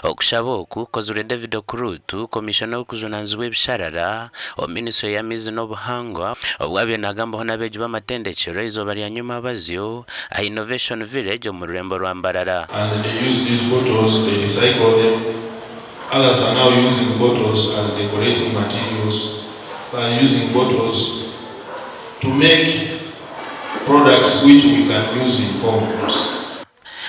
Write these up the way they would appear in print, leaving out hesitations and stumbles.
okushaboku kozure David Okurutu komishona w'okuzunanzibwa ebisharara ominisitule y'amaizi n'obuhangwa obwabyo nagambaho n'abeegi b'amatendekero izooba lya nyuma bazyo a Innovation Village omu rurembo rwa Mbarara. And they use these bottles, they recycle them. Others are now using bottles as decorating materials. They are using bottles to make products which we can use in homes.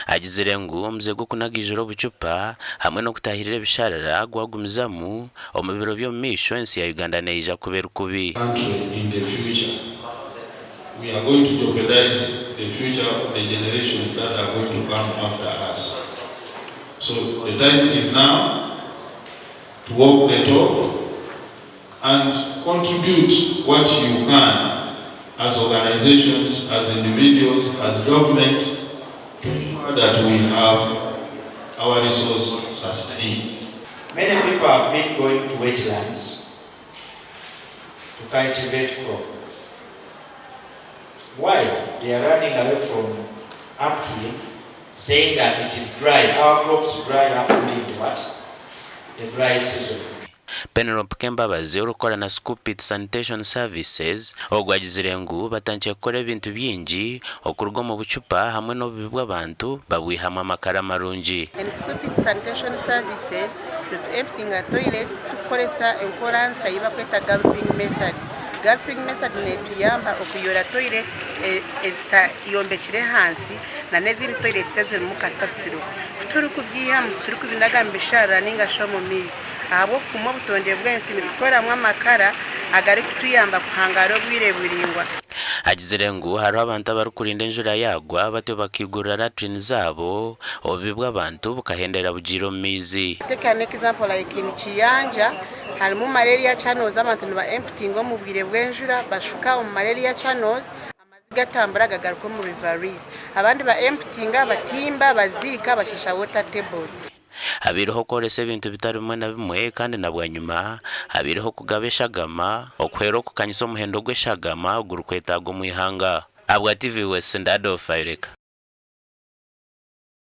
Agizire ngu omuze gukunagijira obucupa hamwe n'okutahirira ebisharara gwagumizamu omu biro by'omu maisho ensi ya Uganda neija kubeera kubi. In the future, we are going to jeopardize the future of the generations that are going to come after us. So the time is now to walk the talk and contribute what you can as organizations, as individuals, as government, to ensure that we have our resource sustained. Many people have been going to wetlands to cultivate crop. Why? They are running away from uphill, saying that it is dry. Our crops dry after the dry season. Penelope Kembabazi urukora na Scoopit Sanitation Services ogwagizire ngu batangiye gukora ebintu byingi okurwa mu bucupa hamwe n'obubi bw'abantu babwihamu amakara marungi. And Scoopit Sanitation Services emptying toilets tukoresa enkoransa yiba kweta gulping method. Gulping method netuyamba okuyora toilets ezitayombekire hansi na n'ezindi toilets eziri mu kasasiro turi kubyihamu turi kubinagamba ebisharara ningasho mu mizi ahubwo kumwe obutonde bw'ensi nibikoramu amakara agari kutuyamba kuhangara obwire buringwa. Agizire ngu hariho abantu abari kurinda enjura yagwa batyo bakigurira latrine zabo obubi bw'abantu bukahendera bugira omu mizi. Take an example like in Kiyanja harimu malaria channels abantu niba emptying omu bwire bw'enjura bashuka omu malaria channels amazi gatambura gagaruka mu riveries abandi ba emptying batimba bazika bashisha water tables. Habiriho koresa ebintu bitari bimwe na bimwe kandi nabwanyuma habiriho kugaba eshagama okuhera okukanyisa omuhendo gw'eshagama ogurikwetaaga omu ihanga. Abwa TV West Ndado Faireka.